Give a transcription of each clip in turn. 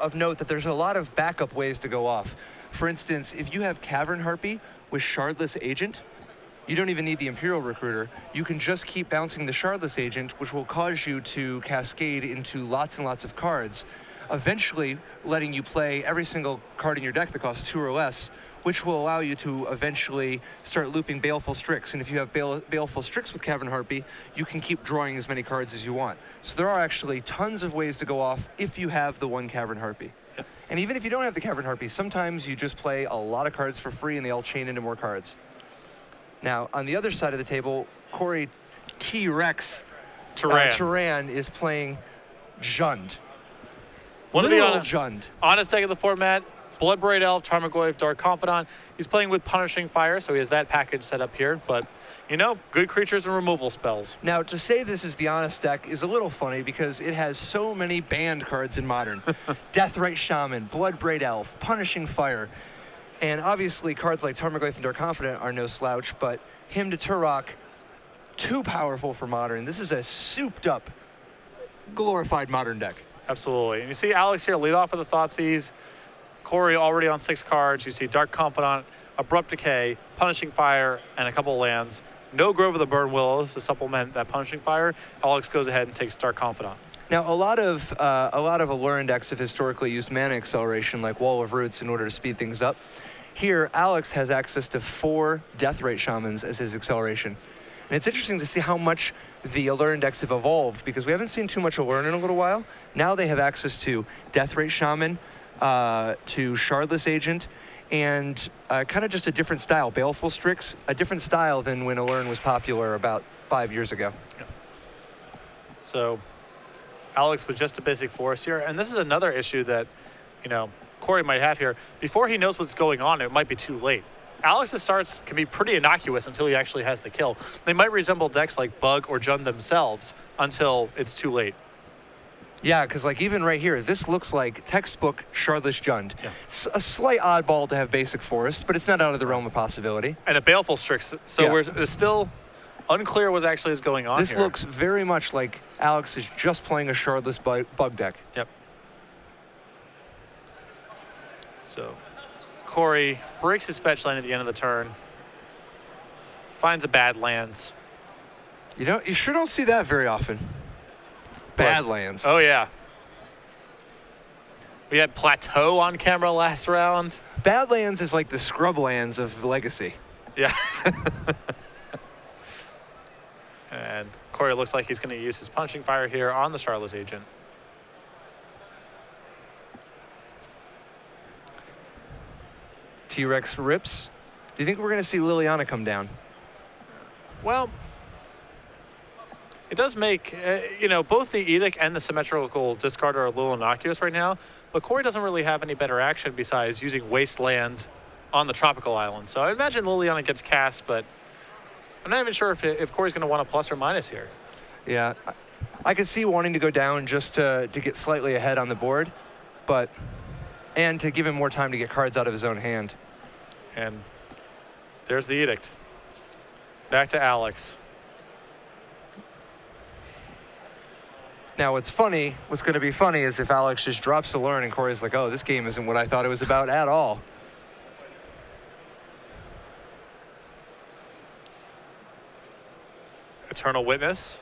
of note that there's a lot of backup ways to go off. For instance, if you have Cavern Harpy with Shardless Agent, you don't even need the Imperial Recruiter. You can just keep bouncing the Shardless Agent, which will cause you to cascade into lots and lots of cards, eventually letting you play every single card in your deck that costs 2 or less, which will allow you to eventually start looping Baleful Strix. And if you have Baleful Strix with Cavern Harpy, you can keep drawing as many cards as you want. So there are actually tons of ways to go off if you have the one Cavern Harpy. Yep. And even if you don't have the Cavern Harpy, sometimes you just play a lot of cards for free and they all chain into more cards. Now, on the other side of the table, Cory T-Rex Teran is playing Jund. One of the Jund. honest deck of the format. Bloodbraid Elf, Tarmogoyf, Dark Confidant. He's playing with Punishing Fire, so he has that package set up here. But, you know, good creatures and removal spells. Now, to say this is the honest deck is a little funny because it has so many banned cards in Modern. Deathrite Shaman, Bloodbraid Elf, Punishing Fire. And obviously, cards like Tarmogoyf and Dark Confidant are no slouch, but Hymn to Turok, too powerful for Modern. This is a souped-up, glorified Modern deck. Absolutely. And you see Alex here lead off with the Thoughtseize. Cory already on 6 cards. You see Dark Confidant, Abrupt Decay, Punishing Fire, and a couple of lands. No Grove of the Burn Willows to supplement that Punishing Fire. Alex goes ahead and takes Dark Confidant. Now, a lot of Allure decks have historically used mana acceleration like Wall of Roots in order to speed things up. Here, Alex has access to 4 Deathrite Shamans as his acceleration. And it's interesting to see how much the Allure decks have evolved because we haven't seen too much Allure in a little while. Now they have access to Deathrite Shaman, to Shardless Agent, and kind of just a different style. Baleful Strix, a different style than when Allure was popular about 5 years ago. Yeah. So Alex with just a basic forest here, and this is another issue that, you know, Cory might have here. Before he knows what's going on, it might be too late. Alex's starts can be pretty innocuous until he actually has the kill. They might resemble decks like Bug or Jund themselves until it's too late. Yeah, because like even right here, this looks like textbook Shardless Jund. Yeah. It's a slight oddball to have basic forest, but it's not out of the realm of possibility. And a Baleful Strix, so Yeah. it's still unclear what actually is going on This here. looks very much like Alex is just playing a Shardless bug deck. Yep. So Cory breaks his fetch line at the end of the turn, finds a Badlands. You sure don't see that very often. Badlands. Oh, yeah. We had Plateau on camera last round. Badlands is like the Scrublands of Legacy. Yeah. And Cory looks like he's going to use his Punishing Fire here on the Shardless Agent. T-Rex rips. Do you think we're going to see Liliana come down? Well, it does make, you know, both the Edict and the Symmetrical Discard are a little innocuous right now, but Cory doesn't really have any better action besides using Wasteland on the Tropical Island. So I imagine Liliana gets cast, but I'm not even sure if Cory's going to want a plus or minus here. Yeah, I could see wanting to go down just to get slightly ahead on the board, and to give him more time to get cards out of his own hand. And there's the Edict. Back to Alex. Now, what's going to be funny is if Alex just drops the Lurn and Cory's like, oh, this game isn't what I thought it was about at all. Eternal Witness.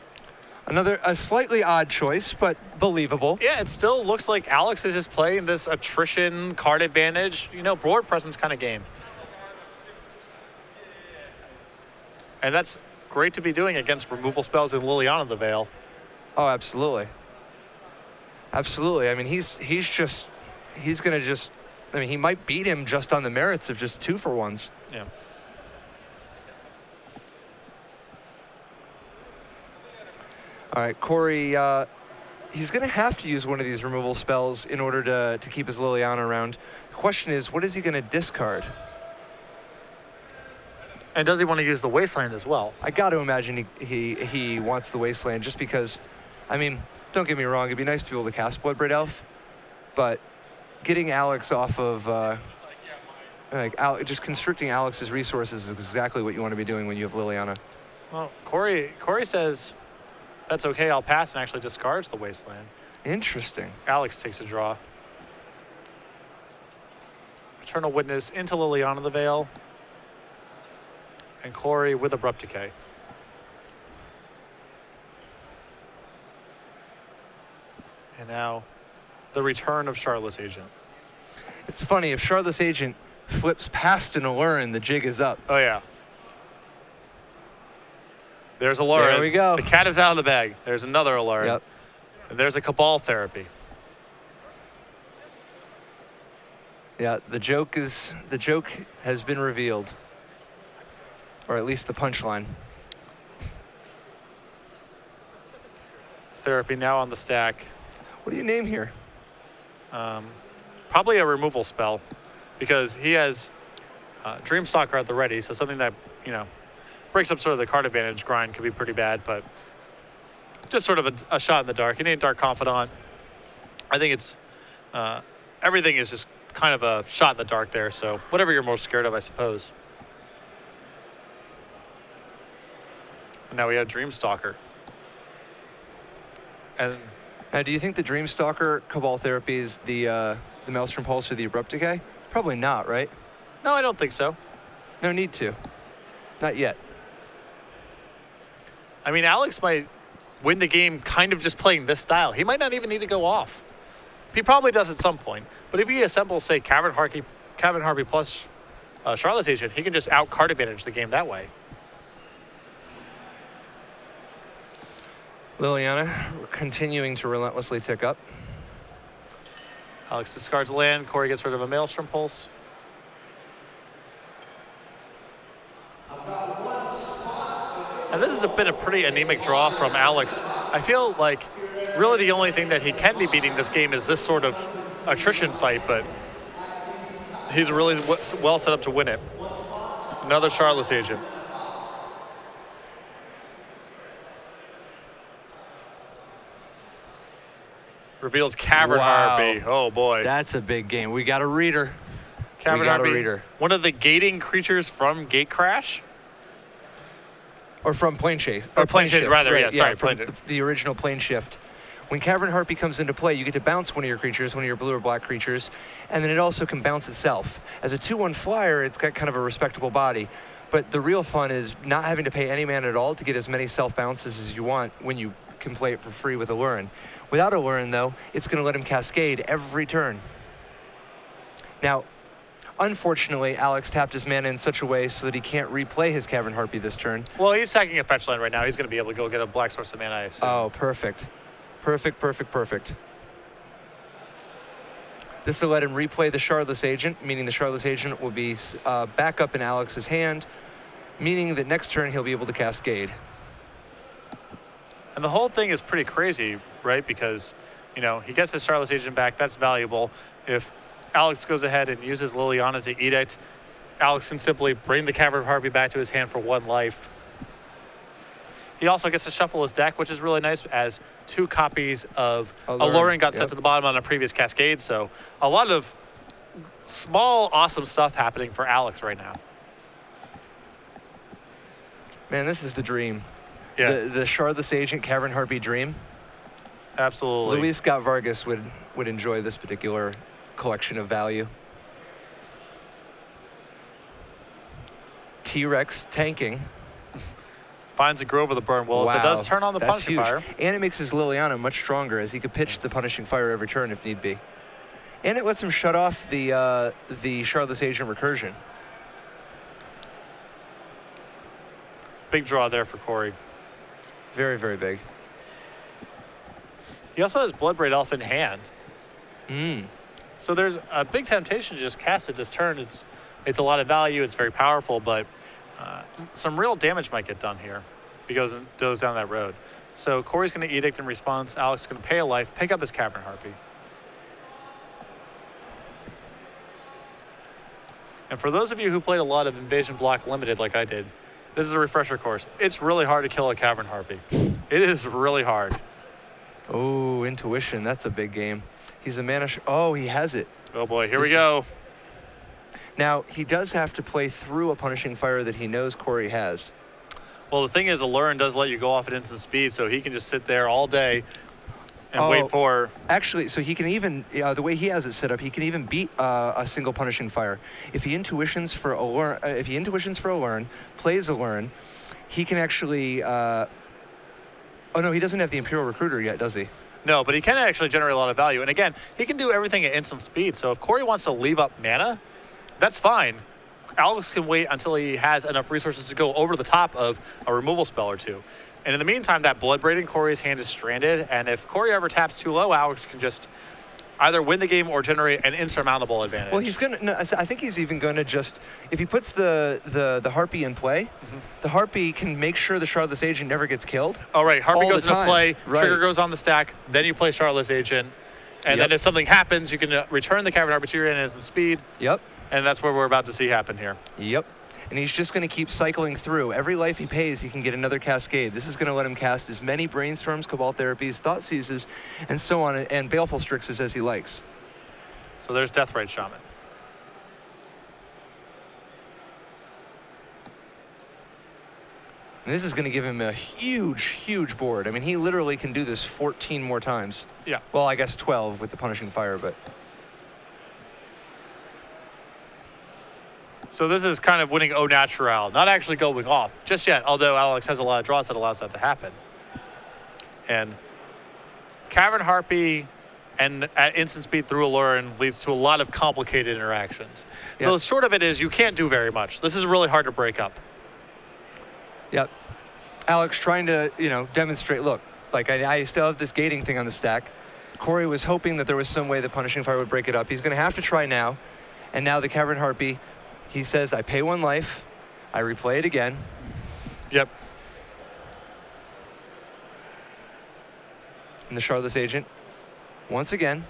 A slightly odd choice, but believable. Yeah, it still looks like Alex is just playing this attrition card advantage, you know, board presence kind of game. And that's great to be doing against removal spells in Liliana the Veil. Oh, absolutely. Absolutely. I mean, he's going to just, I mean, he might beat him just on the merits of just 2-for-1s. Yeah. All right, Cory, he's going to have to use one of these removal spells in order to keep his Liliana around. The question is, what is he going to discard? And does he want to use the Wasteland as well? I got to imagine he wants the Wasteland just because, I mean, don't get me wrong, it'd be nice to be able to cast Bloodbraid Elf, but getting Alex off of, just constricting Alex's resources is exactly what you want to be doing when you have Liliana. Well, Cory says, that's okay, I'll pass, and actually discards the Wasteland. Interesting. Alex takes a draw. Eternal Witness into Liliana the Veil. And Cory with Abrupt Decay. And now the return of Charlotte's Agent. It's funny, if Charlotte's Agent flips past an Allurin, the jig is up. Oh, yeah. There's Allurin. There we go. The cat is out of the bag. There's another Allurin. Yep. And there's a Cabal Therapy. Yeah, the joke has been revealed. Or at least the punchline. Therapy now on the stack. What do you name here? Probably a removal spell, because he has Dreamstalker at the ready, so something that, you know, breaks up sort of the card advantage grind could be pretty bad, but just sort of a shot in the dark. You need Dark Confidant. I think it's, everything is just kind of a shot in the dark there, so whatever you're most scared of, I suppose. And now we have Dreamstalker. And Now, do you think the Dreamstalker Cabal Therapy is the Maelstrom Pulse or the Abrupt Decay? Probably not, right? no, I don't think so. No need to. Not yet. I mean, Alex might win the game kind of just playing this style. He might not even need to go off. He probably does at some point. But if he assembles, say, Cavern Harpy plus Charlotte's Agent, he can just out card advantage the game that way. Liliana continuing to relentlessly tick up. Alex discards land. Cory gets rid of a Maelstrom Pulse. And this is a bit of pretty anemic draw from Alex. I feel like really the only thing that he can be beating this game is this sort of attrition fight, but he's really well set up to win it. Another Charlotte's Agent. Reveals Cavern Harpy. Oh boy. That's a big game. We got a reader. Cavern we got Harpy, a reader. one of the gating creatures from Gate Crash. Or from Plane Chase. Or Plane Chase, Shift, rather, right, yeah, sorry, from Plane- the original Plane Shift. When Cavern Harpy comes into play, you get to bounce one of your creatures, one of your blue or black creatures, and then it also can bounce itself. As a 2/1 flyer, it's got kind of a respectable body. But the real fun is not having to pay any mana at all to get as many self-bounces as you want when you can play it for free with Allurin. Without Allurin, though, it's going to let him cascade every turn. Now, unfortunately, Alex tapped his mana in such a way so that he can't replay his Cavern Harpy this turn. Well, he's sacking a fetch land right now. He's going to be able to go get a black source of mana, I assume. Oh, perfect. Perfect, perfect, perfect. This will let him replay the Charlotte's Agent, meaning the Charlotte's Agent will be back up in Alex's hand, meaning that next turn he'll be able to cascade. And the whole thing is pretty crazy, right? Because, you know, he gets his Charlotte's Agent back. That's valuable. If Alex goes ahead and uses Liliana to Edict, Alex can simply bring the Cavern Harpy back to his hand for 1 life. He also gets to shuffle his deck, which is really nice, as 2 copies of Allurin got sent to the bottom on a previous Cascade. So a lot of small, awesome stuff happening for Alex right now. Man, this is the dream. Yeah, The Charlotte's Agent Cavern Harpy dream. absolutely. Luis Scott Vargas would enjoy this particular collection of value. T-Rex tanking. Finds a Grove of the Burn Willows. It does turn on the that's Punishing huge. Fire. And it makes his Liliana much stronger, as he could pitch the Punishing Fire every turn if need be. And it lets him shut off the Charlotte's Agent recursion. Big draw there for Cory. Very, very big. He also has Bloodbraid Elf in hand. Mm. So there's a big temptation to just cast it this turn. It's a lot of value. It's very powerful, but some real damage might get done here because it goes down that road. So Cory's going to Edict in response. Alex is going to pay a life, pick up his Cavern Harpy. And for those of you who played a lot of Invasion Block Limited like I did, this is a refresher course. It's really hard to kill a Cavern Harpy. It is really hard. Oh, Intuition. That's a big game. He's a mana... Oh, he has it. Oh boy, here we go. Now, he does have to play through a Punishing Fire that he knows Cory has. Well, the thing is, Allurin does let you go off at instant speed, so he can just sit there all day, and wait for. Actually, so he can even, the way he has it set up, he can even beat a single punishing fire. If he intuitions for Allurn, plays Allurn, he can actually. Oh no, he doesn't have the Imperial Recruiter yet, does he? No, but he can actually generate a lot of value. And again, he can do everything at instant speed. So if Cory wants to leave up mana, that's fine. Alex can wait until he has enough resources to go over the top of a removal spell or two. And in the meantime, that Bloodbraid in Cory's hand is stranded, and if Cory ever taps too low, Alex can just either win the game or generate an insurmountable advantage. Well, he's gonna. No, I think he's even gonna just, if he puts the Harpy in play, the Harpy can make sure the Shardless Agent never gets killed. Oh, right. Harpy goes into play, right. Trigger goes on the stack, then you play Shardless Agent, and then if something happens, you can return the Cavern Harpy to your hand as in speed. Yep. And that's what we're about to see happen here. Yep. And he's just going to keep cycling through. Every life he pays, he can get another Cascade. This is going to let him cast as many Brainstorms, Cabal Therapies, Thought Seizes, and so on, and Baleful Strixes as he likes. So there's Deathrite Shaman. And this is going to give him a huge, huge board. I mean, he literally can do this 14 more times. Yeah. Well, I guess 12 with the Punishing Fire, but... So this is kind of winning au natural, not actually going off just yet, although Alex has a lot of draws that allows that to happen. And Cavern Harpy and at instant speed through Allurn leads to a lot of complicated interactions. Yep. The short of it is you can't do very much. This is really hard to break up. Yep. Alex trying to, demonstrate, look, like I still have this gating thing on the stack. Cory was hoping that there was some way the Punishing Fire would break it up. He's going to have to try now. And now the Cavern Harpy, he says, I pay 1 life, I replay it again. Yep. And the Shardless Agent, once again.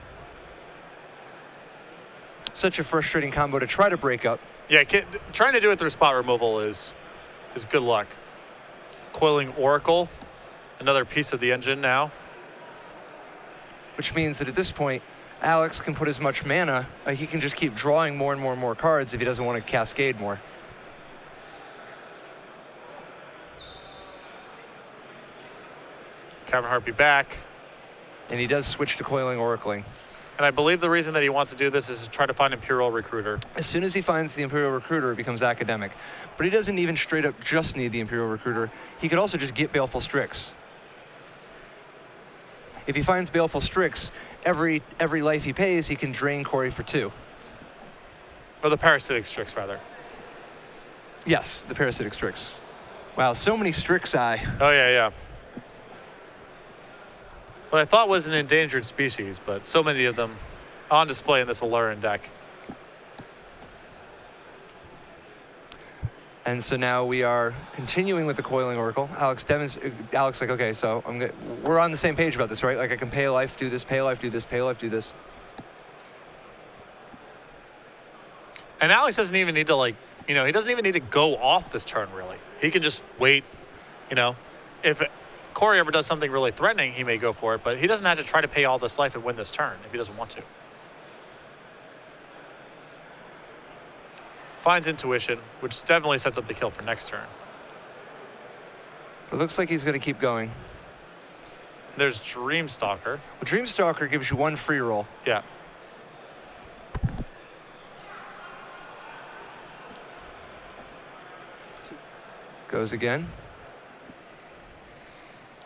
Such a frustrating combo to try to break up. Yeah, trying to do it through spot removal is good luck. Coiling Oracle, another piece of the engine now. Which means that at this point, Alex can put as much mana, he can just keep drawing more and more and more cards if he doesn't want to cascade more. Cavern Harpy back. And he does switch to Coiling Oracling. And I believe the reason that he wants to do this is to try to find Imperial Recruiter. As soon as he finds the Imperial Recruiter, it becomes academic. But he doesn't even straight up just need the Imperial Recruiter. He could also just get Baleful Strix. If he finds Baleful Strix, every life he pays, he can drain Cory for 2. Or the Parasitic Strix, rather. Yes, the Parasitic Strix. Wow, so many Strixi. Oh, yeah. What I thought was an endangered species, but so many of them on display in this Allurn deck. And so now we are continuing with the Coiling Oracle. Alex like, okay, so we're on the same page about this, right? Like I can pay a life, do this, pay a life, do this, pay a life, do this. And Alex doesn't even need to he doesn't even need to go off this turn really. He can just wait, if Cory ever does something really threatening, he may go for it, but he doesn't have to try to pay all this life and win this turn if he doesn't want to. Finds Intuition, which definitely sets up the kill for next turn. It looks like he's going to keep going. There's Dreamstalker. Well, Dreamstalker gives you 1 free roll. Yeah. Goes again.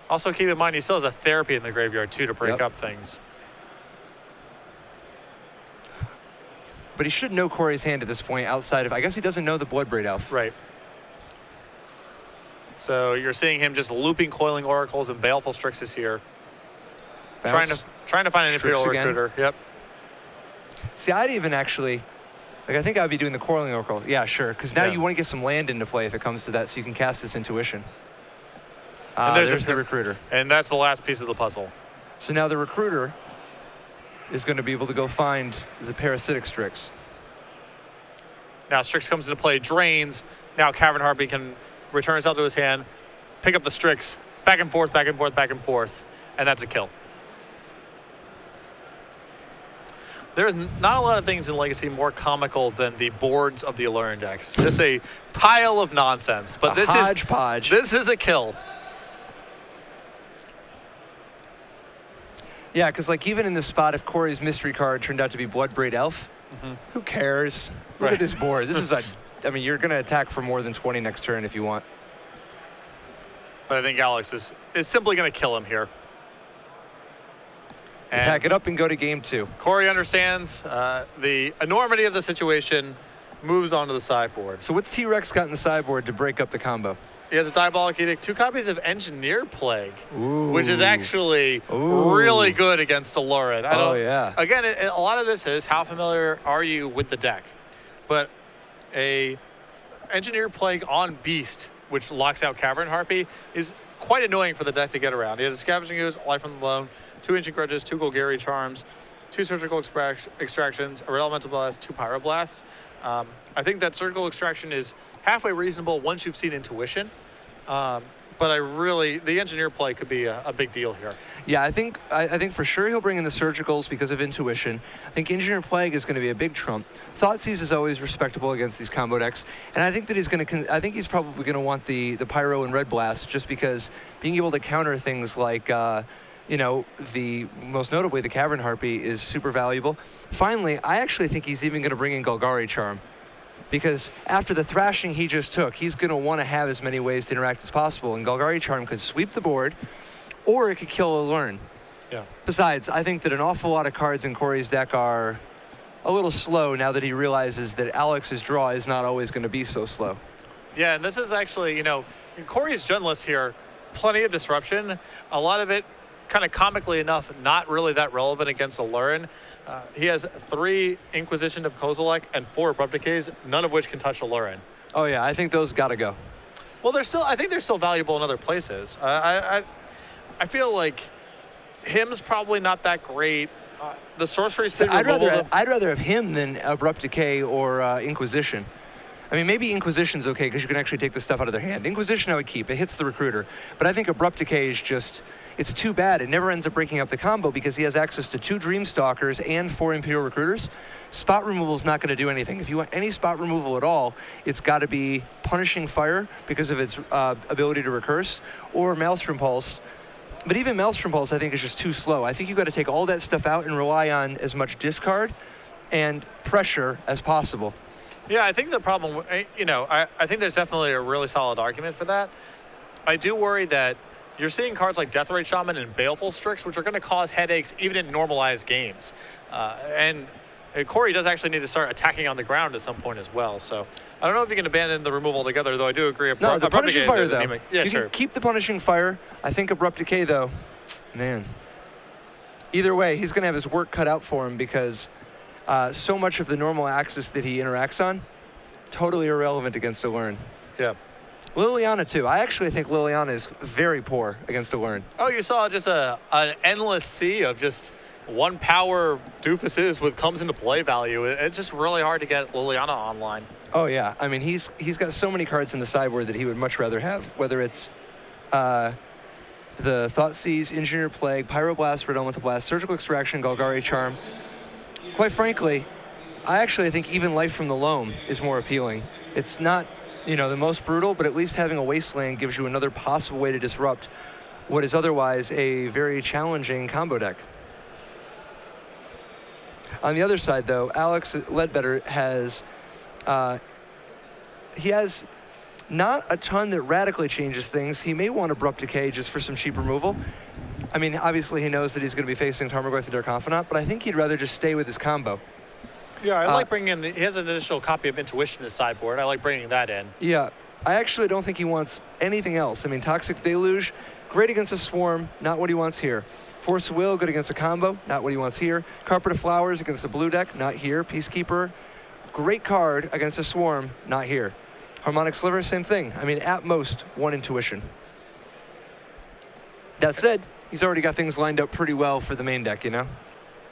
Also keep in mind he still has a therapy in the graveyard too to break up things. But he should know Cory's hand at this point outside of, I guess he doesn't know the Bloodbraid Elf. Right. So you're seeing him just looping Coiling Oracles and Baleful Strixes here. Bounce. Trying to find an Strix Imperial again. Recruiter. Yep. See, I'd even actually, I think I'd be doing the Coiling Oracle. Yeah, sure. Because now you want to get some land into play if it comes to that, so you can cast this Intuition. And there's the Recruiter. And that's the last piece of the puzzle. So now the Recruiter is going to be able to go find the Parasitic Strix. Now Strix comes into play, drains. Now Cavern Harpy can return itself to his hand, pick up the Strix, back and forth, back and forth, back and forth, and that's a kill. There's not a lot of things in Legacy more comical than the boards of the Allurn decks. Just a pile of nonsense. But this is a kill. Yeah, because like even in this spot, if Cory's mystery card turned out to be Bloodbraid Elf, who cares? Look Right. at this board. This is a, I mean, you're going to attack for more than 20 next turn if you want. But I think Alex is simply going to kill him here. And Pack it up and go to game 2. Cory understands the enormity of the situation, moves on to the sideboard. So what's T-Rex got in the sideboard to break up the combo? He has a Diabolic Edict, 2 copies of Engineer Plague, Ooh. which is actually Ooh. really good against Aloran. Oh, yeah. Again, a lot of this is how familiar are you with the deck. But a Engineer Plague on Beast, which locks out Cavern Harpy, is quite annoying for the deck to get around. He has a Scavenging Ooze, Life from the Loam, 2 Ancient Grudges, 2 Golgari Charms, 2 Surgical Extractions, a Red Elemental Blast, 2 Pyroblasts. I think that Surgical Extraction is halfway reasonable once you've seen Intuition. But the Engineer play could be a big deal here. Yeah, I think for sure he'll bring in the Surgicals because of Intuition. I think Engineer Plague is going to be a big trump. Thoughtseize is always respectable against these combo decks, and I think that he's probably going to want the Pyro and Red Blast just because being able to counter things like the most notably the Cavern Harpy is super valuable. Finally, I actually think he's even going to bring in Golgari Charm. Because after the thrashing he just took, he's going to want to have as many ways to interact as possible. And Golgari Charm could sweep the board, or it could kill a Learn. Yeah. Besides, I think that an awful lot of cards in Cory's deck are a little slow now that he realizes that Alex's draw is not always going to be so slow. Yeah, and this is actually, Cory's Jund list here, plenty of disruption. A lot of it, kind of comically enough, not really that relevant against a Lurin. He has 3 Inquisition of Kozilek and 4 Abrupt Decays, none of which can touch a Lurin. Oh yeah, I think those got to go. Well, I think they're still valuable in other places. I feel like him's probably not that great. The sorcery's pretty removal. I'd rather have him than Abrupt Decay or Inquisition. I mean, maybe Inquisition's okay because you can actually take the stuff out of their hand. Inquisition I would keep. It hits the recruiter. But I think Abrupt Decay is just, it's too bad. It never ends up breaking up the combo because he has access to 2 Dreamstalkers and 4 Imperial Recruiters. Spot removal is not going to do anything. If you want any spot removal at all, it's got to be Punishing Fire because of its ability to recurse, or Maelstrom Pulse. But even Maelstrom Pulse, I think, is just too slow. I think you've got to take all that stuff out and rely on as much discard and pressure as possible. Yeah, I think the problem, I think there's definitely a really solid argument for that. I do worry that you're seeing cards like Deathrite Shaman and Baleful Strix, which are going to cause headaches even in normalized games. And Cory does actually need to start attacking on the ground at some point as well. So I don't know if you can abandon the removal altogether, though I do agree. No, the Punishing Fire, though. Yeah, you sure. can keep the Punishing Fire. I think Abrupt Decay, though, man. Either way, he's going to have his work cut out for him because so much of the normal axis that he interacts on, totally irrelevant against a Lurin. Yeah. Liliana, too. I actually think Liliana is very poor against a Lurin. Oh, you saw just an endless sea of just 1 power doofuses with comes into play value. It's just really hard to get Liliana online. Oh, yeah. I mean, he's got so many cards in the sideboard that he would much rather have, whether it's the Thoughtseize, Engineer Plague, Pyroblast, Red Elemental Blast, Surgical Extraction, Golgari Charm. Quite frankly, I actually think even Life from the Loam is more appealing. It's not, the most brutal, but at least having a Wasteland gives you another possible way to disrupt what is otherwise a very challenging combo deck. On the other side, though, Alex Ledbetter has not a ton that radically changes things. He may want Abrupt Decay just for some cheap removal. I mean, obviously he knows that he's going to be facing Tarmogoyf and Dark Confidant, but I think he'd rather just stay with his combo. Yeah, I like bringing in, he has an additional copy of Intuition in his sideboard. I like bringing that in. Yeah, I actually don't think he wants anything else. I mean, Toxic Deluge, great against a Swarm, not what he wants here. Force of Will, good against a combo, not what he wants here. Carpet of Flowers against a blue deck, not here. Peacekeeper, great card against a Swarm, not here. Harmonic Sliver, same thing. I mean, at most, 1 Intuition. That said, he's already got things lined up pretty well for the main deck,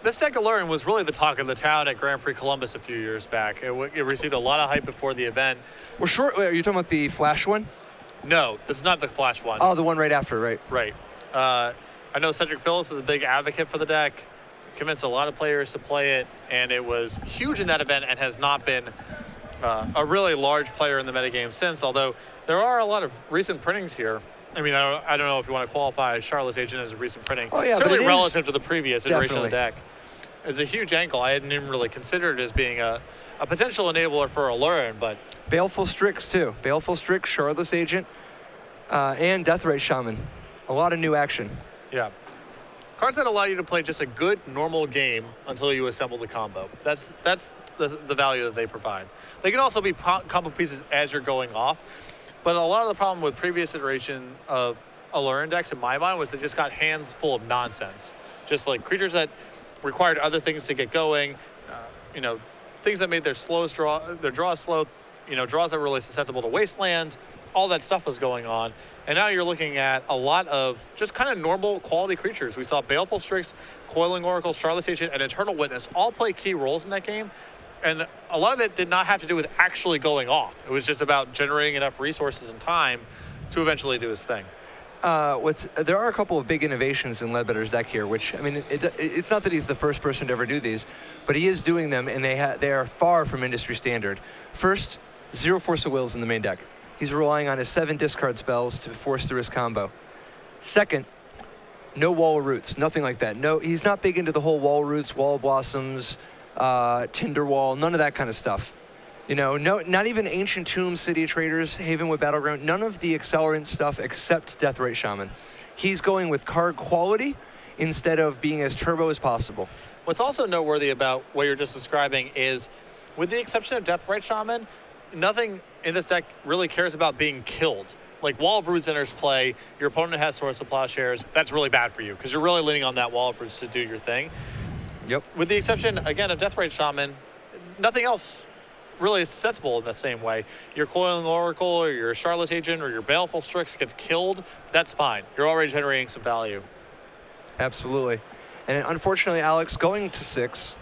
This deck of Lurin was really the talk of the town at Grand Prix Columbus a few years back. It received a lot of hype before the event. We're short. Are you talking about the Flash one? No, this is not the Flash one. Oh, the one right after, right? Right. I know Cedric Phillips was a big advocate for the deck, convinced a lot of players to play it, and it was huge in that event and has not been a really large player in the metagame since, although there are a lot of recent printings here. I mean, I don't know if you want to qualify Charlotte's Agent as a recent printing. Oh, yeah, but certainly it is. relative to the previous iteration of the Definitely. deck. It's a huge ankle. I hadn't even really considered it as being a potential enabler for Allurin, but Baleful Strix, too. Baleful Strix, Shardless Agent, and Deathrite Shaman. A lot of new action. yeah. Cards that allow you to play just a good, normal game until you assemble the combo. That's the value that they provide. They can also be combo pieces as you're going off, but a lot of the problem with previous iteration of Allurin decks, in my mind, was they just got hands full of nonsense. Just like creatures that required other things to get going, things that made their draws slow, draws that were really susceptible to Wasteland. All that stuff was going on. And now you're looking at a lot of just kind of normal quality creatures. We saw Baleful Strix, Coiling Oracle, Shardless Agent, and Eternal Witness all play key roles in that game. And a lot of it did not have to do with actually going off. It was just about generating enough resources and time to eventually do his thing. There are a couple of big innovations in Ledbetter's deck here, which, I mean, it's not that he's the first person to ever do these, but he is doing them, and they are far from industry standard. First, 0 Force of Wills in the main deck. He's relying on his 7 discard spells to force through his combo. Second, no Wall of Roots, nothing like that. No, he's not big into the whole Wall of Roots, Wall of Blossoms, Tinder Wall, none of that kind of stuff. No, not even Ancient Tomb, City of Traders, Havenwood Battleground, none of the accelerant stuff except Deathrite Shaman. He's going with card quality instead of being as turbo as possible. What's also noteworthy about what you're just describing is, with the exception of Deathrite Shaman, nothing in this deck really cares about being killed. Like Wall of Roots enters play, your opponent has Swords to Plowshares, that's really bad for you because you're really leaning on that Wall of Roots to do your thing. Yep. With the exception, again, of Deathrite Shaman, nothing else really is susceptible in the same way. Your Coiling Oracle or your Shardless Agent or your Baleful Strix gets killed, that's fine. You're already generating some value. Absolutely. And unfortunately, Alex, going to 6,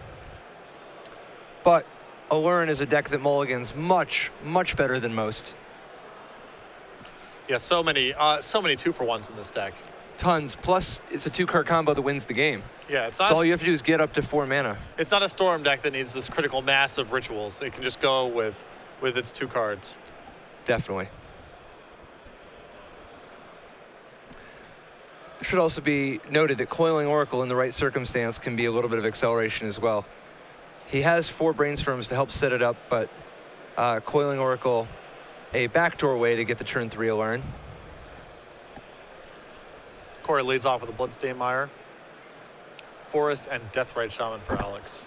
but Allurin is a deck that mulligans much, much better than most. Yeah, so many 2-for-1s in this deck. Tons. Plus, it's a 2-card combo that wins the game. Yeah, it's So not. all you have to do is get up to 4 mana. It's not a Storm deck that needs this critical mass of rituals. It can just go with its 2 cards. Definitely. It should also be noted that Coiling Oracle in the right circumstance can be a little bit of acceleration as well. He has 4 Brainstorms to help set it up, but Coiling Oracle, a backdoor way to get the turn 3 Allurin. Cory leads off with a Bloodstained Mire, Forest, and Deathrite Shaman for Alex.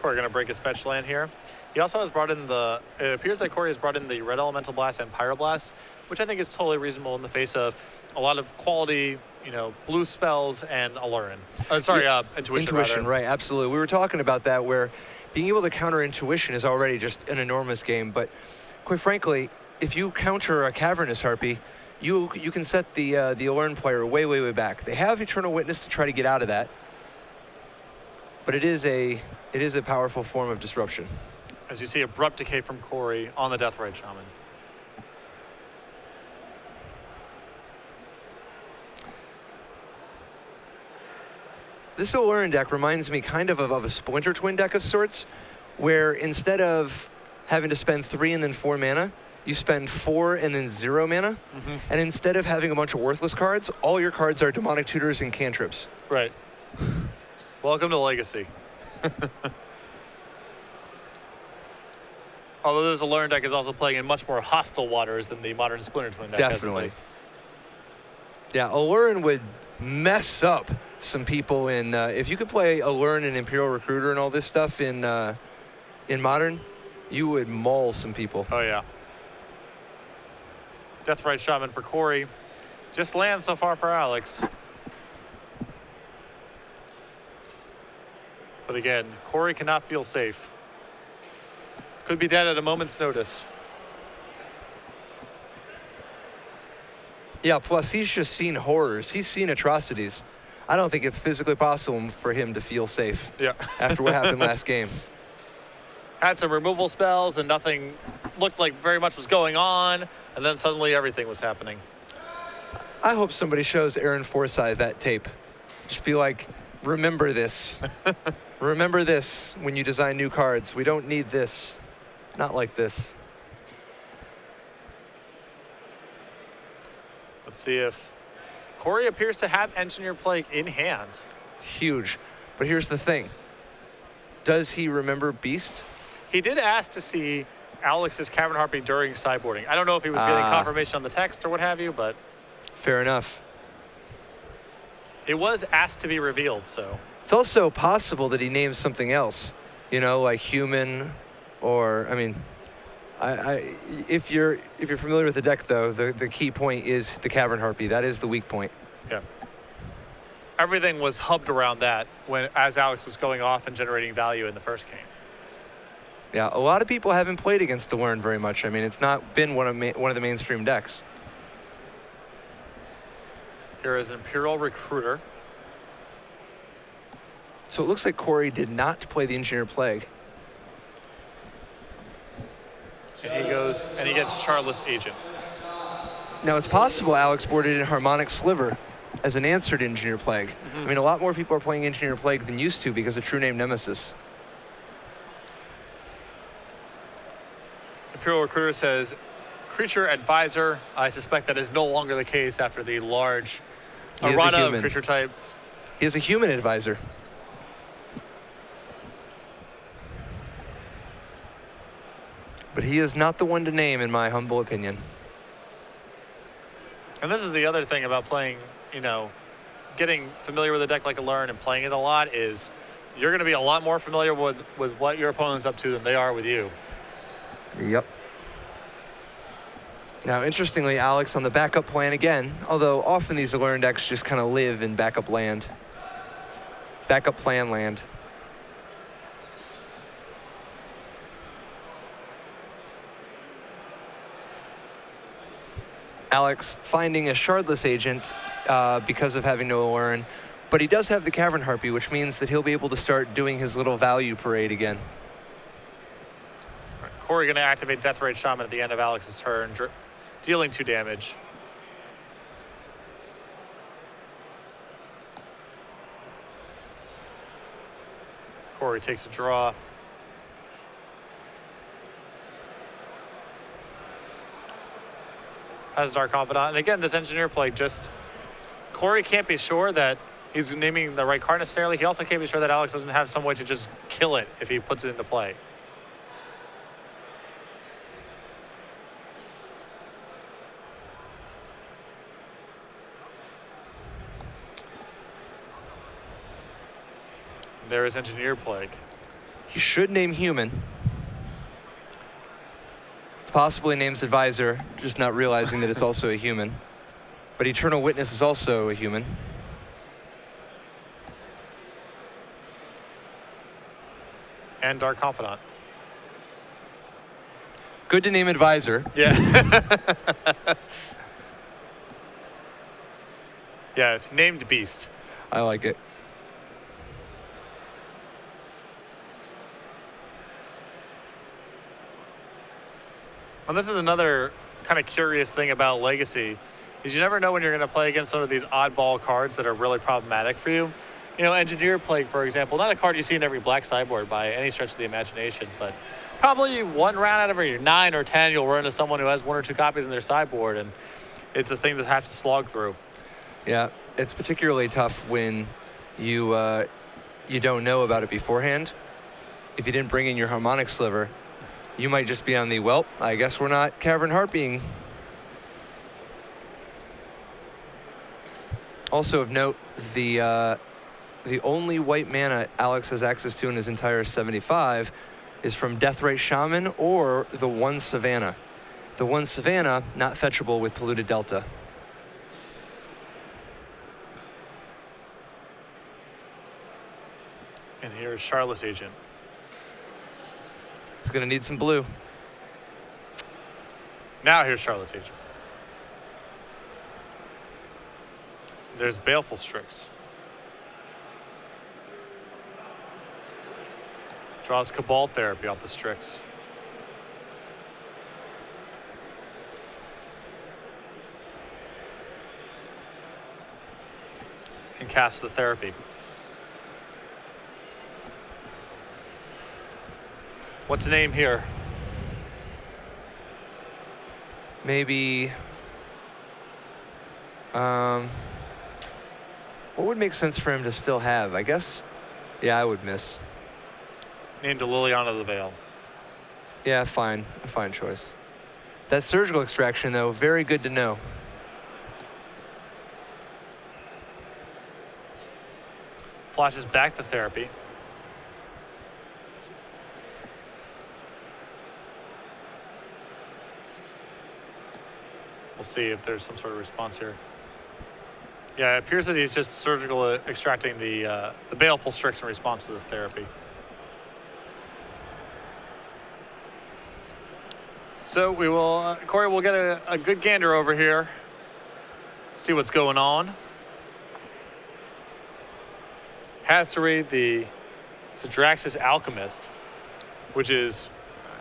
Cory going to break his fetch land here. He also has brought in it appears that Cory has brought in the Red Elemental Blast and Pyroblast, which I think is totally reasonable in the face of a lot of quality, blue spells and Allurin. Intuition rather. Right, absolutely. We were talking about that, where being able to counter Intuition is already just an enormous game, but quite frankly, if you counter a Cavernous Harpy, you can set the Allurin player way, way, way back. They have Eternal Witness to try to get out of that, but it is a powerful form of disruption. As you see, Abrupt Decay from Cory on the Deathrite Shaman. This Allurin deck reminds me kind of a Splinter Twin deck of sorts, where instead of having to spend 3 and then 4 mana, you spend 4 and then 0 mana. Mm-hmm. And instead of having a bunch of worthless cards, all your cards are Demonic Tutors and cantrips. Right. Welcome to Legacy. Although this Allurin deck is also playing in much more hostile waters than the modern Splinter Twin deck. Definitely. Yeah, Allurin would mess up some people in if you could play Allurin and Imperial Recruiter and all this stuff in Modern, you would maul some people. Oh yeah. Deathrite Shaman for Cory. Just lands so far for Alex. But again, Cory cannot feel safe. Could be dead at a moment's notice. Yeah, plus he's just seen horrors. He's seen atrocities. I don't think it's physically possible for him to feel safe after what happened last game. Had some removal spells and nothing looked like very much was going on, and then suddenly everything was happening. I hope somebody shows Aaron Forsythe that tape. Just be like, remember this. Remember this when you design new cards. We don't need this. Not like this. Let's see if Cory appears to have Engineer Plague in hand. Huge. But here's the thing. Does he remember Beast? He did ask to see Alex's Cavern Harpy during sideboarding. I don't know if he was getting confirmation on the text or what have you, but fair enough. It was asked to be revealed, so. It's also possible that he names something else, you know, like human, or I mean, if you're familiar with the deck, though, the key point is the Cavern Harpy. That is the weak point. Yeah. Everything was hubbed around that as Alex was going off and generating value in the first game. Yeah, a lot of people haven't played against Teran very much. I mean, it's not been one of the mainstream decks. Here is Imperial Recruiter. So it looks like Cory did not play the Engineer Plague. And he goes and he gets Charlotte's Agent. Now it's possible Alex boarded in Harmonic Sliver as an answer to Engineer Plague. Mm-hmm. I mean, a lot more people are playing Engineer Plague than used to because of True Name Nemesis. Imperial Recruiter says, Creature Advisor. I suspect that is no longer the case after the large run of creature types. He is a human advisor. But he is not the one to name, in my humble opinion. And this is the other thing about playing, you know, getting familiar with a deck like Alern and playing it a lot is you're going to be a lot more familiar with what your opponent's up to than they are with you. Yep. Now, interestingly, Alex on the backup plan again, although often these Alern decks just kind of live in backup land. Backup plan land. Alex finding a Shardless Agent because of having no Alern, but he does have the Cavern Harpy, which means that he'll be able to start doing his little value parade again. Right, Cory going to activate Deathrite Shaman at the end of Alex's turn, dealing 2 damage. Cory takes a draw. Has Dark Confidant. And again, this Engineer Plague just... Cory can't be sure that he's naming the right card necessarily. He also can't be sure that Alex doesn't have some way to just kill it if he puts it into play. There is Engineer Plague. He should name human. It's possible he names advisor, just not realizing that it's also a human. But Eternal Witness is also a human. And Dark Confidant. Good to name advisor. Yeah. Yeah, named Beast. I like it. And this is another kind of curious thing about Legacy, is you never know when you're going to play against some of these oddball cards that are really problematic for you. You know, Engineer Plague, for example, not a card you see in every black sideboard by any stretch of the imagination, but probably one round out of every 9 or 10, you'll run into someone who has 1 or 2 copies in their sideboard, and it's a thing to have to slog through. Yeah, it's particularly tough when you don't know about it beforehand. If you didn't bring in your Harmonic Sliver, you might just be on the, well, I guess we're not Cavern Harpying. Also of note, the only white mana Alex has access to in his entire 75 is from Deathrite Shaman or the 1 Savannah. The 1 Savannah, not fetchable with Polluted Delta. And here's Charlotte's Agent. He's going to need some blue. Now here's Charlotte's Agent. There's Baleful Strix. Draws Cabal Therapy off the Strix. And casts the Therapy. What to name here? Maybe. What would make sense for him to still have? I guess. Yeah, I would miss. Named a Liliana the Veil. Yeah, fine. A fine choice. That surgical extraction, though, very good to know. Flashes back the therapy. We'll see if there's some sort of response here. Yeah, it appears that he's just surgical extracting the baleful Strix in response to this therapy. So we will, Cory will get a good gander over here. See what's going on. Has to read the Sidraxis Alchemist, which is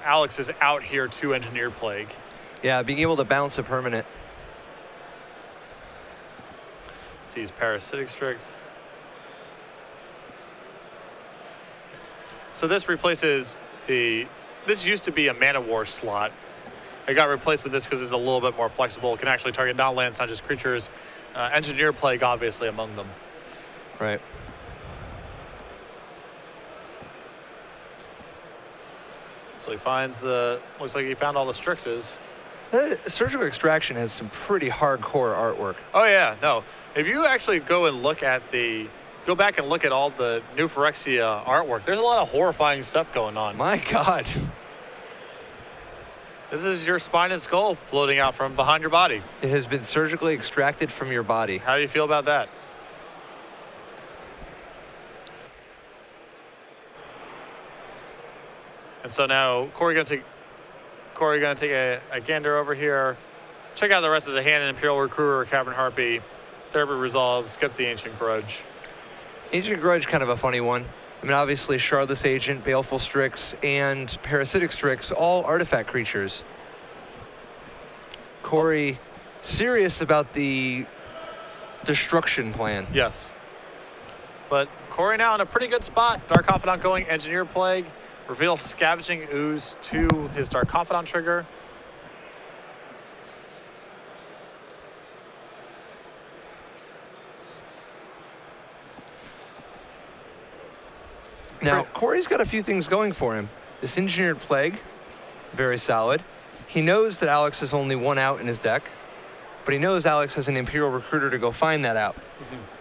Alex is out here to Engineer Plague. Yeah, being able to bounce a permanent. Sees Parasitic Strix. So this replaces this used to be a Mana War slot. It got replaced with this because it's a little bit more flexible. It can actually target non-lands, not just creatures. Engineer Plague, obviously, among them. Right. So he finds looks like he found all the Strixes. Surgical extraction has some pretty hardcore artwork. Oh yeah, no. If you actually go back and look at all the new Phyrexia artwork, there's a lot of horrifying stuff going on. My God. This is your spine and skull floating out from behind your body. It has been surgically extracted from your body. How do you feel about that? And so now Cory gonna take a gander over here. Check out the rest of the hand: Imperial Recruiter, Cavern Harpy. Therapy resolves, gets the Ancient Grudge. Ancient Grudge, kind of a funny one. I mean, obviously, Shardless Agent, Baleful Strix, and Parasitic Strix, all artifact creatures. Cory, serious about the destruction plan. Yes. But Cory now in a pretty good spot. Dark Confidant going, Engineer Plague. Reveals Scavenging Ooze to his Dark Confidant trigger. Now, Cory's got a few things going for him. This Engineered Plague, very solid. He knows that Alex has only one out in his deck, but he knows Alex has an Imperial Recruiter to go find that out.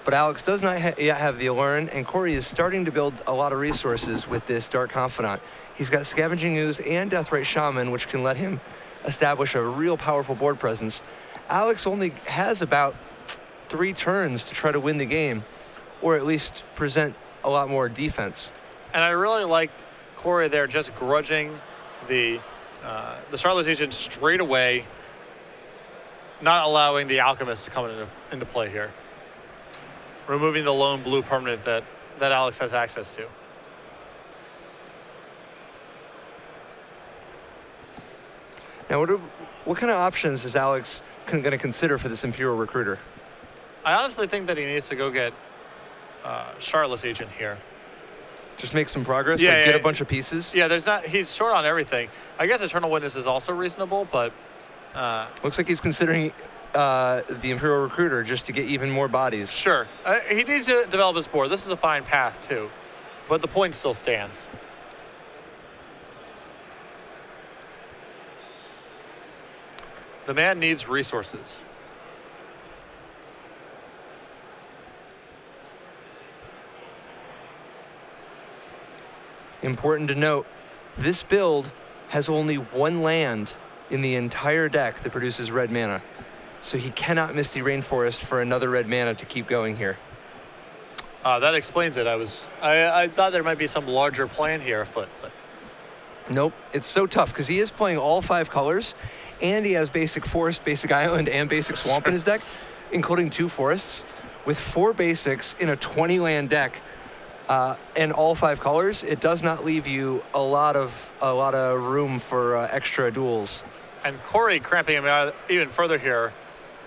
But Alex does not yet have the Allurn, and Cory is starting to build a lot of resources with this Dark Confidant. He's got Scavenging Ooze and Deathrite Shaman, which can let him establish a real powerful board presence. Alex only has about 3 turns to try to win the game, or at least present a lot more defense. And I really like Cory there just grudging the Shardless Agent straight away, not allowing the Alchemist to come into play here. Removing the lone blue permanent that Alex has access to. Now, what kind of options is Alex going to consider for this Imperial Recruiter? I honestly think that he needs to go get Shardless Agent here. Just make some progress, Yeah, get a bunch of pieces? Yeah, he's short on everything. I guess Eternal Witness is also reasonable, but... Looks like he's considering the Imperial Recruiter just to get even more bodies. Sure. He needs to develop his board. This is a fine path, too. But the point still stands. The man needs resources. Important to note, this build has only 1 land in the entire deck that produces red mana. So he cannot Misty Rainforest for another red mana to keep going here. That explains it. I thought there might be some larger plan here afoot. But. Nope, it's so tough because he is playing all 5 colors, and he has basic forest, basic island, and basic swamp in his deck, including 2 forests. With 4 basics in a 20 land deck, and all 5 colors, it does not leave you a lot of room for extra duels. And Cory cramping him out even further here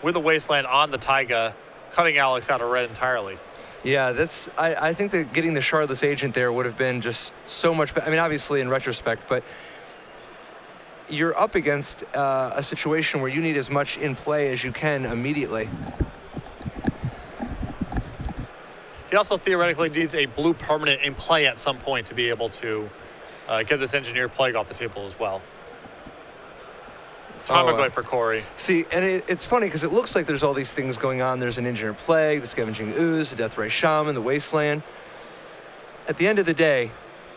with a Wasteland on the Taiga, cutting Alex out of red entirely. Yeah, I think that getting the Shardless Agent there would have been just so much better. I mean, obviously in retrospect, but you're up against a situation where you need as much in play as you can immediately. He also theoretically needs a blue permanent in play at some point to be able to get this Engineer Plague off the table as well. Tarmogoyf for Cory. See, and it's funny because it looks like there's all these things going on. There's an Engineer Plague, the Scavenging Ooze, the Deathray Shaman, the Wasteland. At the end of the day,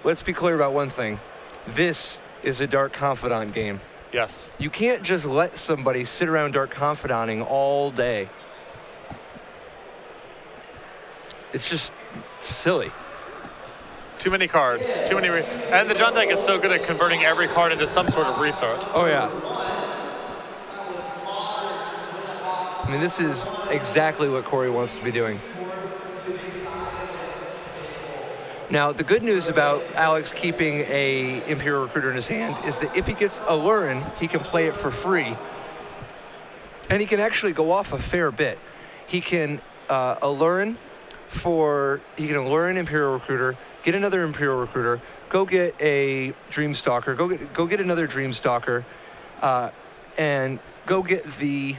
let's be clear about one thing. This is a Dark Confidant game. Yes. You can't just let somebody sit around Dark Confidanting all day. It's just silly. Too many cards. Too many. And the John deck is so good at converting every card into some sort of resource. Oh, yeah. I mean, this is exactly what Cory wants to be doing. Now, the good news about Alex keeping a Imperial Recruiter in his hand is that if he gets a Lurin, he can play it for free. And he can actually go off a fair bit. He can Lurin Imperial Recruiter, get another Imperial Recruiter, go get a Dreamstalker, go get another Dreamstalker, and go get the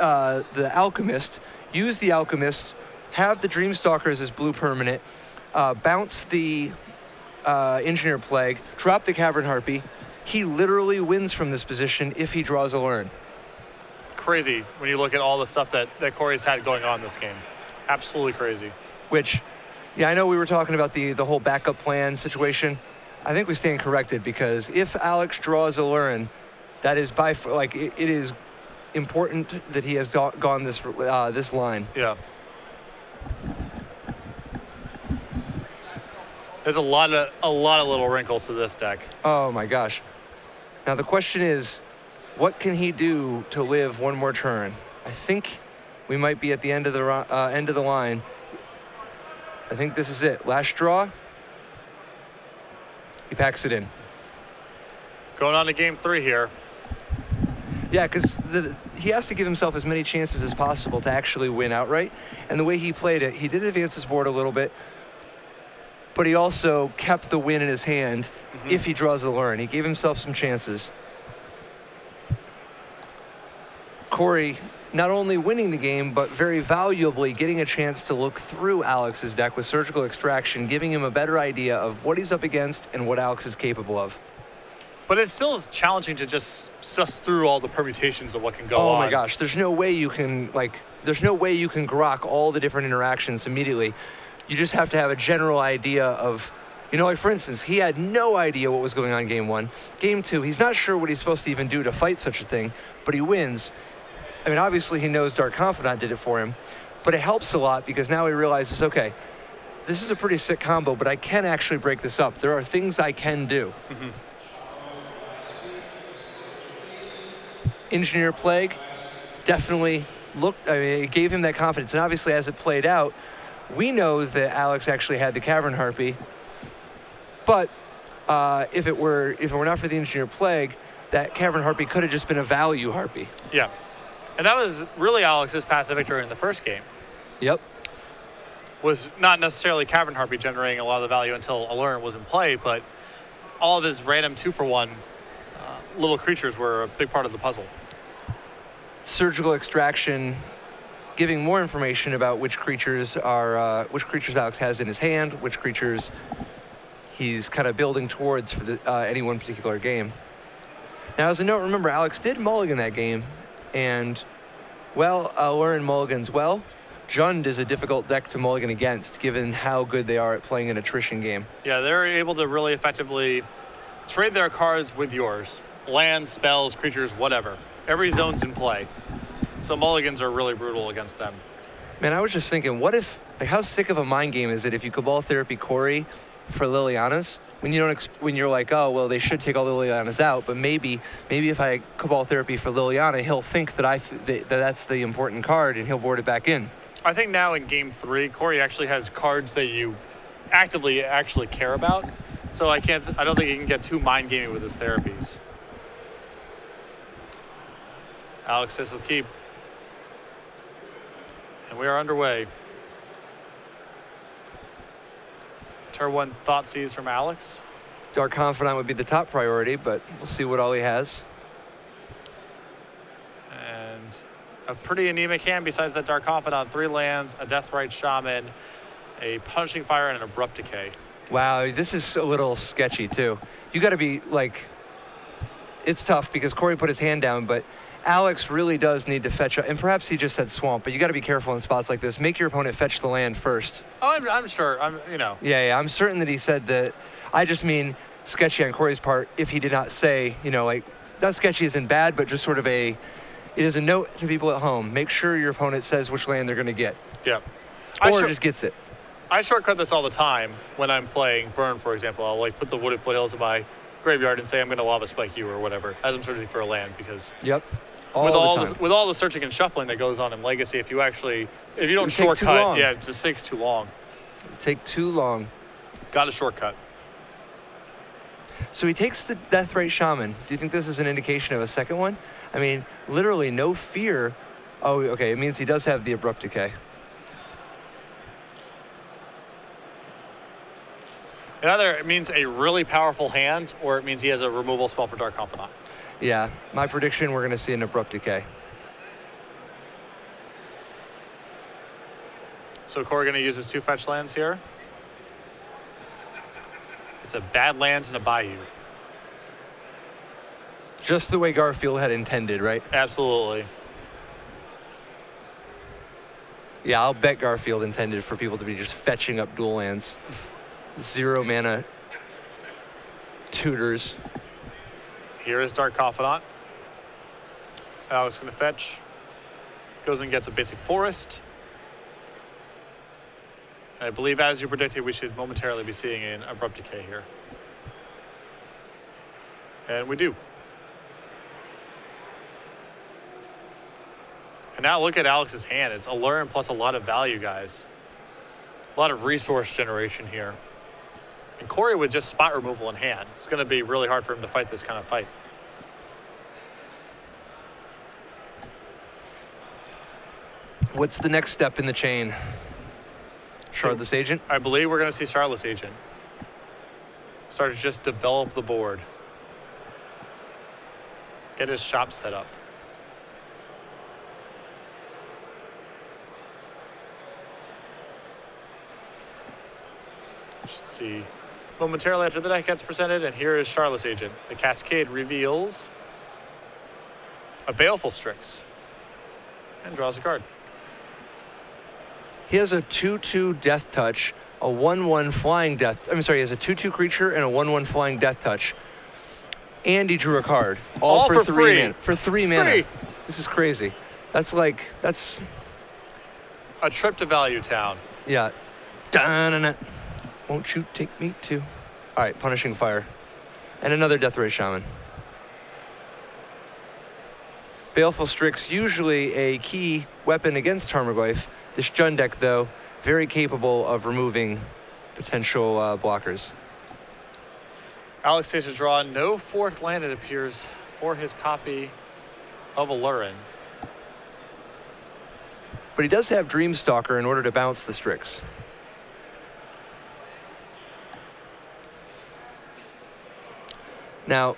Alchemist, use the Alchemist, have the Dreamstalker as his blue permanent, bounce the Engineer Plague, drop the Cavern Harpy. He literally wins from this position if he draws a Lurin. Crazy when you look at all the stuff that Cory's had going on this game. Absolutely crazy. Which, yeah, I know we were talking about the whole backup plan situation. I think we stand corrected because if Alex draws a Lurin, that is by like it is important that he has gone this line. Yeah. There's a lot of little wrinkles to this deck. Oh my gosh. Now the question is, what can he do to live one more turn? I think we might be at the end of the line. I think this is it. Last draw. He packs it in. Going on to game 3 here. Yeah, because he has to give himself as many chances as possible to actually win outright. And the way he played it, he did advance his board a little bit, but he also kept the win in his hand if he draws a Lurin. He gave himself some chances. Cory not only winning the game, but very valuably getting a chance to look through Alex's deck with Surgical Extraction, giving him a better idea of what he's up against and what Alex is capable of. But it's still challenging to just suss through all the permutations of what can go on. Oh my gosh, there's no way you can grok all the different interactions immediately. You just have to have a general idea of, like for instance, he had no idea what was going on in game 1. Game 2, he's not sure what he's supposed to even do to fight such a thing, but he wins. I mean, obviously he knows Dark Confidant did it for him, but it helps a lot because now he realizes, okay, this is a pretty sick combo, but I can actually break this up. There are things I can do. Engineer Plague definitely it gave him that confidence. And obviously as it played out, we know that Alex actually had the Cavern Harpy, but if it were not for the Engineer Plague, that Cavern Harpy could have just been a value Harpy. Yeah. And that was really Alex's path to victory in the first game. Yep. Was not necessarily Cavern Harpy generating a lot of the value until Lurin was in play, but all of his random 2-for-1 little creatures were a big part of the puzzle. Surgical Extraction, giving more information about which creatures Alex has in his hand, which creatures he's kind of building towards for any one particular game. Now, as a note, remember, Alex did mulligan that game, and, well, Lurin mulligans well. Jund is a difficult deck to mulligan against, given how good they are at playing an attrition game. Yeah, they're able to really effectively trade their cards with yours. Lands, spells, creatures, whatever. Every zone's in play. So mulligans are really brutal against them. Man, I was just thinking, what if, how sick of a mind game is it if you Cabal Therapy Cory for Liliana's? When you're like, oh, well, they should take all the Lilianas out, but maybe if I Cabal Therapy for Liliana, he'll think that that's the important card and he'll board it back in. I think now in game 3, Cory actually has cards that you actively actually care about. So I don't think he can get too mind gaming with his therapies. Alex says he'll keep. And we are underway. Turn 1 Thoughtseize from Alex. Dark Confidant would be the top priority, but we'll see what all he has. And a pretty anemic hand besides that Dark Confidant. 3 lands, a Deathrite Shaman, a Punishing Fire, and an Abrupt Decay. Wow, this is a little sketchy too. You got to be like, it's tough because Cory put his hand down, but Alex really does need to fetch up, and perhaps he just said swamp, but you got to be careful in spots like this. Make your opponent fetch the land first. Oh, I'm sure. Yeah, I'm certain that he said that. I just mean sketchy on Cory's part if he did not say, like, not sketchy isn't bad, but just sort of it is a note to people at home. Make sure your opponent says which land they're going to get. Yeah. Or just gets it. I shortcut this all the time when I'm playing Burn, for example. I'll like put the Wooded Foothills in my graveyard and say I'm going to Lava Spike you or whatever as I'm searching for a land because yep. With all the searching and shuffling that goes on in Legacy, if you don't shortcut, it just takes too long. Take too long. Got a shortcut. So he takes the Deathrite Shaman. Do you think this is an indication of a second one? I mean, literally no fear. Oh, okay, it means he does have the Abrupt Decay. It means a really powerful hand, or it means he has a removal spell for Dark Confidant. Yeah, my prediction, we're going to see an Abrupt Decay. So Cory going to use his 2 fetch lands here. It's a Badlands and a Bayou. Just the way Garfield had intended, right? Absolutely. Yeah, I'll bet Garfield intended for people to be just fetching up dual lands. 0 mana tutors. Here is Dark Confidant. Alex going to fetch. Goes and gets a basic forest. I believe, as you predicted, we should momentarily be seeing an Abrupt Decay here. And we do. And now look at Alex's hand. It's Allure plus a lot of value, guys. A lot of resource generation here. And Cory with just spot removal in hand. It's going to be really hard for him to fight this kind of fight. What's the next step in the chain? Shardless Agent? I believe we're going to see Shardless Agent. Start to just develop the board. Get his shop set up. Should see momentarily after the deck gets presented, and here is Shardless Agent. The Cascade reveals a Baleful Strix and draws a card. He has a 2/2 Death Touch, a 1/1 flying death. He has a 2/2 creature and a 1/1 flying Death Touch. And he drew a card. All for 3 mana. For 3 mana. This is crazy. That's a trip to Value Town. Yeah. Dun-dun-dun. Won't you take me to? All right, Punishing Fire. And another Deathrite Shaman. Baleful Strix, usually a key weapon against Tarmogoyf. This Jund deck, though, very capable of removing potential blockers. Alex takes a draw. No 4th land, it appears, for his copy of Allurin. But he does have Dreamstalker in order to bounce the Strix. Now,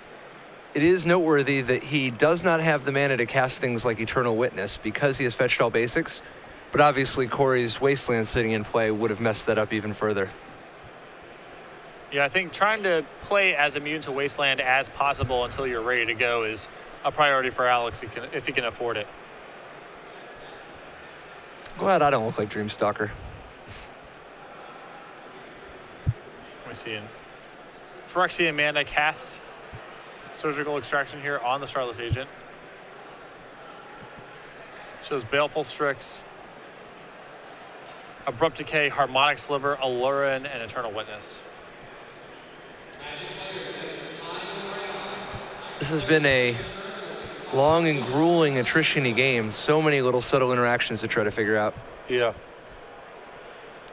it is noteworthy that he does not have the mana to cast things like Eternal Witness because he has fetched all basics, but obviously Cory's Wasteland sitting in play would have messed that up even further. Yeah, I think trying to play as immune to Wasteland as possible until you're ready to go is a priority for Alex if he can afford it. Glad I don't look like Dreamstalker. Let me see. Phyrexian Mana cast Surgical Extraction here on the Shardless Agent. Shows Baleful Strix, Abrupt Decay, Harmonic Sliver, Allurin, and Eternal Witness. This has been a long and grueling attrition-y game. So many little subtle interactions to try to figure out. Yeah.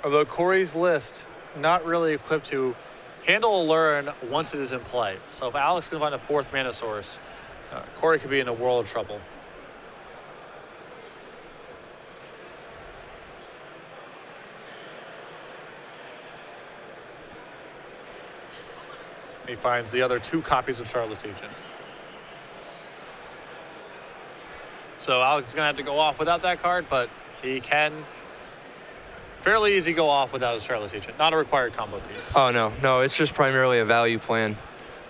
Although Cory's list not really equipped to handle Allurin once it is in play. So if Alex can find a 4th mana source, Cory could be in a world of trouble. He finds the other 2 copies of Charlotte's Agent. So Alex is going to have to go off without that card, but he can fairly easy go off without his Charlotte's Agent. Not a required combo piece. Oh, no, it's just primarily a value plan.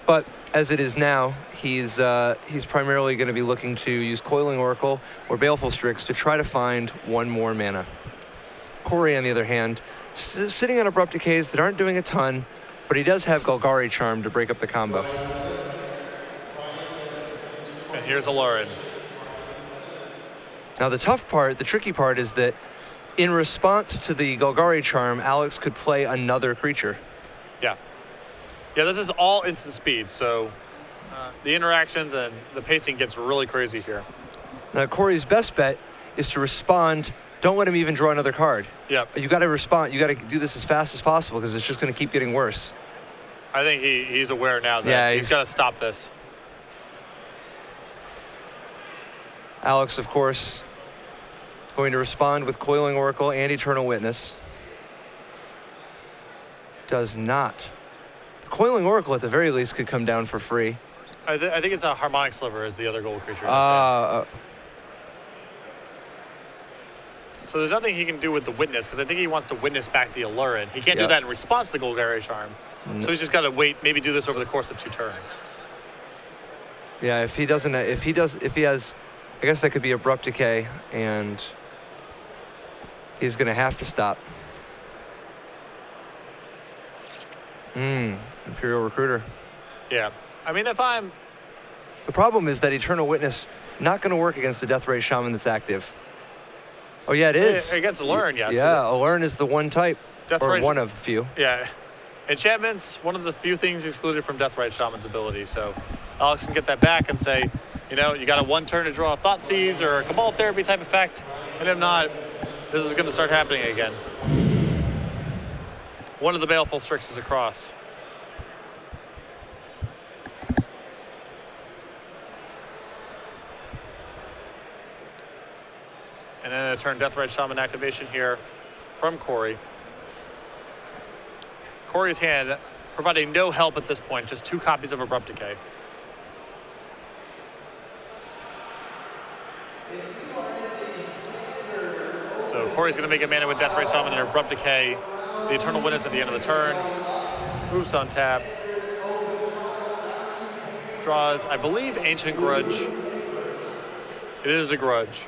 But as it is now, he's primarily going to be looking to use Coiling Oracle or Baleful Strix to try to find 1 more mana. Cory, on the other hand, sitting on Abrupt Decays that aren't doing a ton, but he does have Golgari Charm to break up the combo. And here's Aluren. Now the tricky part is that in response to the Golgari Charm, Alex could play another creature. Yeah. Yeah, this is all instant speed, so the interactions and the pacing gets really crazy here. Now Cory's best bet is to respond. Don't let him even draw another card. Yep. You got to respond. You got to do this as fast as possible because it's just going to keep getting worse. I think he's aware now that he's got to stop this. Alex, of course, going to respond with Coiling Oracle and Eternal Witness. Does not. The Coiling Oracle, at the very least, could come down for free. I think it's a Harmonic Sliver as the other gold creature. So there's nothing he can do with the Witness, because I think he wants to Witness back the Aluren. He can't do that in response to the Golgari Charm. So he's just got to wait, maybe do this over the course of 2 turns. Yeah, if he has, I guess that could be Abrupt Decay, and he's going to have to stop. Imperial Recruiter. Yeah. I mean, the problem is that Eternal Witness not going to work against the Deathray Shaman that's active. Oh yeah, it is. Against Aluren, yes. Yeah, Aluren is the one type, or one of the few. Yeah. Enchantments, one of the few things excluded from Deathrite Shaman's ability, so Alex can get that back and say, you got a 1 turn to draw a Thoughtseize or a Cabal Therapy type effect, and if not, this is going to start happening again. One of the Baleful Strix is across. And then a turn Deathrite Shaman activation here from Cory. Cory's hand providing no help at this point, just 2 copies of Abrupt Decay. So Cory's going to make a mana with Deathrite Shaman and Abrupt Decay. The Eternal Witness at the end of the turn. Moves on tap. Draws, I believe, Ancient Grudge. It is a Grudge.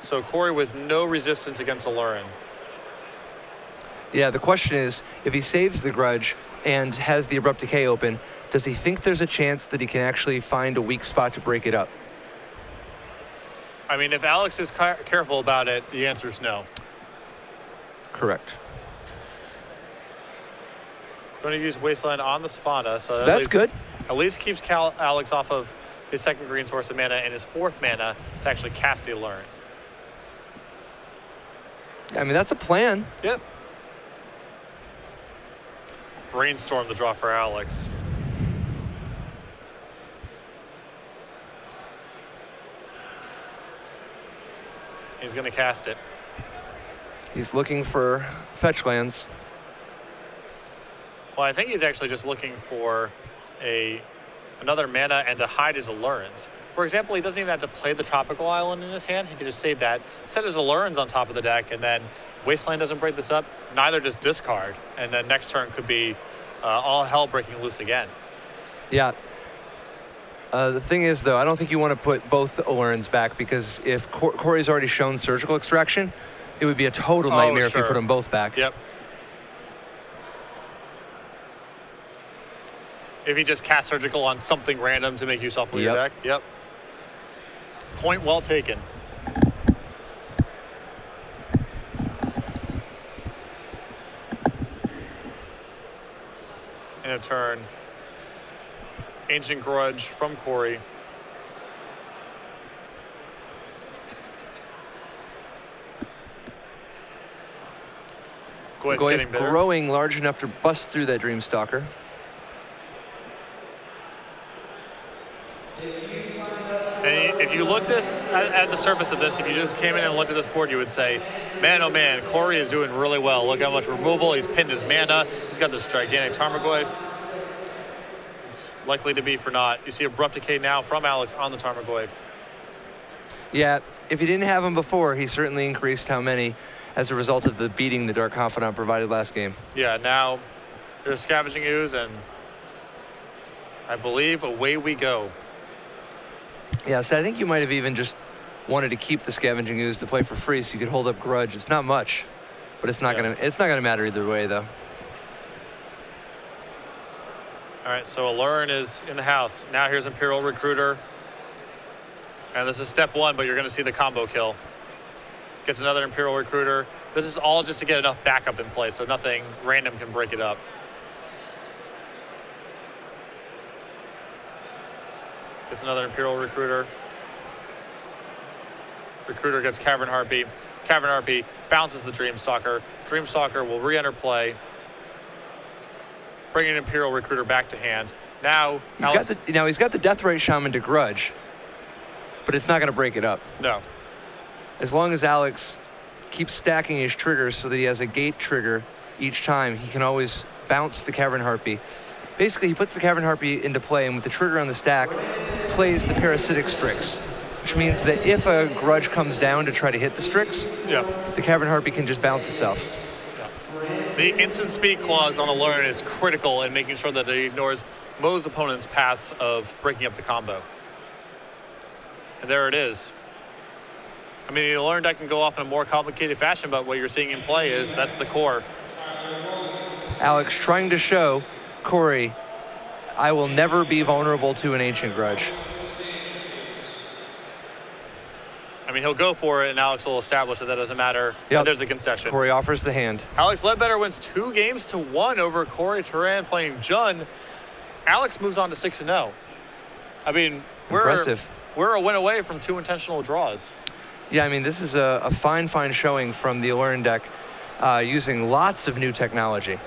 So Cory with no resistance against Aluren. Yeah, the question is, if he saves the Grudge and has the Abrupt Decay open, does he think there's a chance that he can actually find a weak spot to break it up? I mean, if Alex is careful about it, the answer is no. Correct. Going to use Wasteland on the Savannah, so that's good. At least keeps Alex off of his 2nd green source of mana and his 4th mana to actually cast the Aluren. I mean, that's a plan. Yep. Brainstorm the draw for Alex. He's going to cast it. He's looking for fetch lands. Well, I think he's actually just looking for another mana and to hide his Allurens. For example, he doesn't even have to play the Tropical Island in his hand. He can just save that, set his Allurens on top of the deck, and then Wasteland doesn't break this up. Neither does discard. And then next turn could be all hell breaking loose again. Yeah. The thing is, though, I don't think you want to put both Allurens back, because if Cory's already shown Surgical Extraction, it would be a total nightmare if you put them both back. Yep. If he just casts Surgical on something random to make you shuffle your deck. Yep. Point well taken. In a turn, Ancient Grudge from Cory. Goyf growing large enough to bust through that Dreamstalker. And if you look at the surface of this, if you just came in and looked at this board, you would say, man, oh man, Cory is doing really well. Look how much removal. He's pinned his mana. He's got this gigantic Tarmogoyf. likely to be for naught. You see Abrupt Decay now from Alex on the Tarmogoyf. Yeah, if he didn't have him before, he certainly increased how many as a result of the beating the Dark Confidant provided last game. Yeah, now there's Scavenging Ooze, and I believe away we go. Yeah, so I think you might have even just wanted to keep the Scavenging Ooze to play for free so you could hold up Grudge. It's not much, but it's not gonna matter either way though. All right, so Allurn is in the house. Now here's Imperial Recruiter. And this is step one, but you're going to see the combo kill. Gets another Imperial Recruiter. This is all just to get enough backup in place, so nothing random can break it up. Gets another Imperial Recruiter. Recruiter gets Cavern Harpy. Cavern Harpy bounces the Dreamstalker. Dreamstalker will re-enter play. Bring an Imperial Recruiter back to hand. Now he's got the Deathrite Shaman to Grudge, but it's not going to break it up. No. As long as Alex keeps stacking his triggers so that he has a gate trigger each time, he can always bounce the Cavern Harpy. Basically, he puts the Cavern Harpy into play, and with the trigger on the stack, plays the Parasitic Strix, which means that if a Grudge comes down to try to hit the Strix, the Cavern Harpy can just bounce itself. The instant speed clause on Allurn is critical in making sure that it ignores most opponents' paths of breaking up the combo. And there it is. I mean, the Allurn deck can go off in a more complicated fashion, but what you're seeing in play is that's the core. Alex trying to show Cory, I will never be vulnerable to an Ancient Grudge. I mean, he'll go for it, and Alex will establish that doesn't matter. Yep. And there's a concession. Cory offers the hand. Alex Ledbetter wins 2 games to 1 over Cory Teran playing Jun. Alex moves on to 6-0. I mean, impressive. We're a win away from 2 intentional draws. Yeah, I mean, this is a fine showing from the Allurn deck using lots of new technology.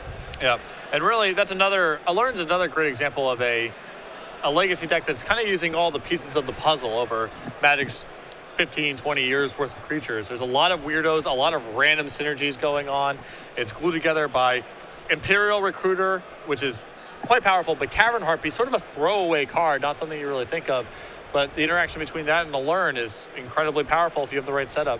Yeah, and really, Allurn's another great example of a legacy deck that's kind of using all the pieces of the puzzle over Magic's 15, 20 years worth of creatures. There's a lot of weirdos, a lot of random synergies going on. It's glued together by Imperial Recruiter, which is quite powerful, but Cavern Harpy, sort of a throwaway card, not something you really think of. But the interaction between that and Allurn is incredibly powerful if you have the right setup.